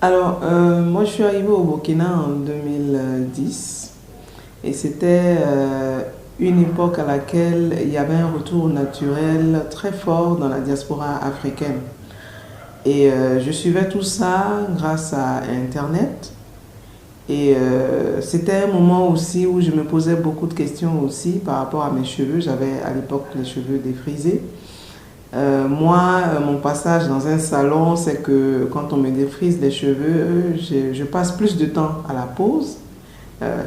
Alors, moi, je suis arrivée au Burkina en 2010 et c'était une époque à laquelle il y avait un retour naturel très fort dans la diaspora africaine. Et je suivais tout ça grâce à Internet. Et c'était un moment aussi où je me posais beaucoup de questions aussi par rapport à mes cheveux. J'avais à l'époque les cheveux défrisés. Mon passage dans un salon, c'est que quand on me défrise les cheveux, je passe plus de temps à la pose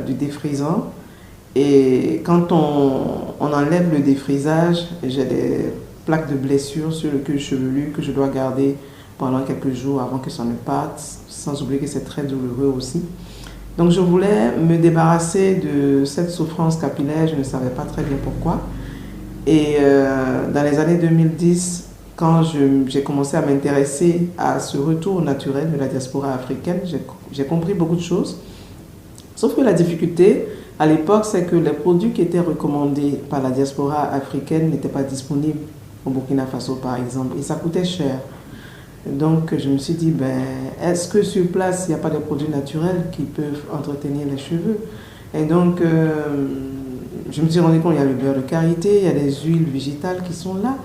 du défrisant. Et quand on enlève le défrisage, j'ai des plaques de blessures sur le cuir chevelu que je dois garder pendant quelques jours avant que ça ne parte, sans oublier que c'est très douloureux aussi. Donc je voulais me débarrasser de cette souffrance capillaire, je ne savais pas très bien pourquoi. Et dans les années 2010, quand j'ai commencé à m'intéresser à ce retour naturel de la diaspora africaine, j'ai compris beaucoup de choses. Sauf que la difficulté à l'époque, c'est que les produits qui étaient recommandés par la diaspora africaine n'étaient pas disponibles au Burkina Faso, par exemple, et ça coûtait cher. Donc je me suis dit, est-ce que sur place, il n'y a pas de produits naturels qui peuvent entretenir les cheveux? Et donc, je me suis rendu compte qu'il y a le beurre de karité, il y a des huiles végétales qui sont là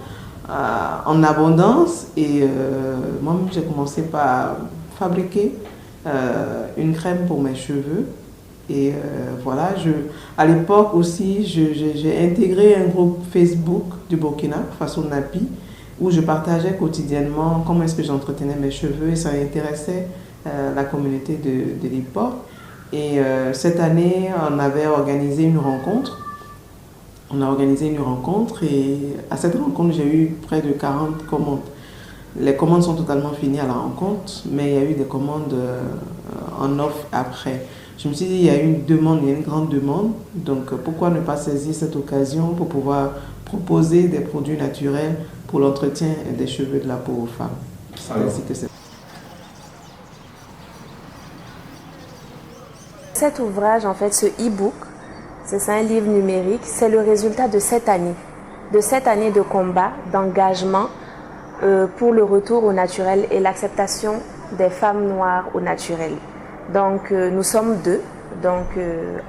en abondance. Et moi-même, j'ai commencé par fabriquer une crème pour mes cheveux. Et voilà, à l'époque aussi, j'ai intégré un groupe Facebook du Burkina, Faso Napi, où je partageais quotidiennement comment est-ce que j'entretenais mes cheveux et ça intéressait la communauté de l'époque. Et cette année, on avait organisé une rencontre. On a organisé une rencontre et à cette rencontre, j'ai eu près de 40 commandes. Les commandes sont totalement finies à la rencontre, mais il y a eu des commandes en offre après. Je me suis dit, il y a une demande, il y a une grande demande, donc pourquoi ne pas saisir cette occasion pour pouvoir proposer des produits naturels pour l'entretien des cheveux de la peau aux femmes. Cet ouvrage, en fait, ce e-book, c'est un livre numérique, c'est le résultat de 7 années. De 7 années de combat, d'engagement pour le retour au naturel et l'acceptation des femmes noires au naturel. Donc, nous sommes deux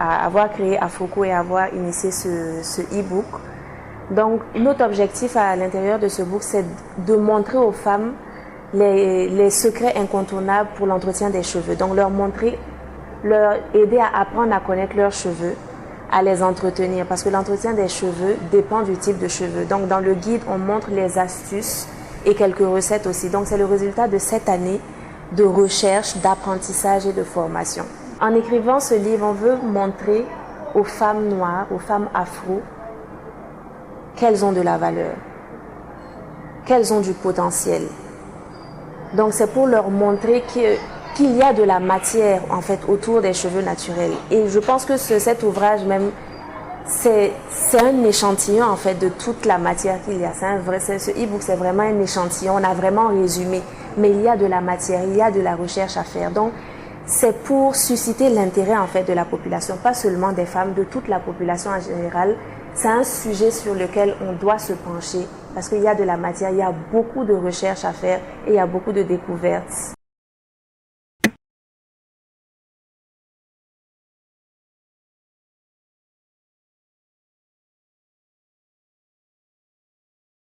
à avoir créé Afoko et à avoir initié ce e-book. Donc, notre objectif à l'intérieur de ce book, c'est de montrer aux femmes les secrets incontournables pour l'entretien des cheveux. Donc, leur aider à apprendre à connaître leurs cheveux, à les entretenir, parce que l'entretien des cheveux dépend du type de cheveux. Donc, dans le guide, on montre les astuces et quelques recettes aussi. Donc, c'est le résultat de 7 années de recherche, d'apprentissage et de formation. En écrivant ce livre, on veut montrer aux femmes noires, aux femmes afro, qu'elles ont de la valeur, qu'elles ont du potentiel. Donc c'est pour leur montrer qu'il y a de la matière en fait autour des cheveux naturels. Et je pense que cet ouvrage même, c'est un échantillon en fait de toute la matière qu'il y a. Ce e-book, c'est vraiment un échantillon, on a vraiment résumé. Mais il y a de la matière, il y a de la recherche à faire. Donc c'est pour susciter l'intérêt en fait de la population, pas seulement des femmes, de toute la population en général. C'est un sujet sur lequel on doit se pencher parce qu'il y a de la matière, il y a beaucoup de recherches à faire et il y a beaucoup de découvertes.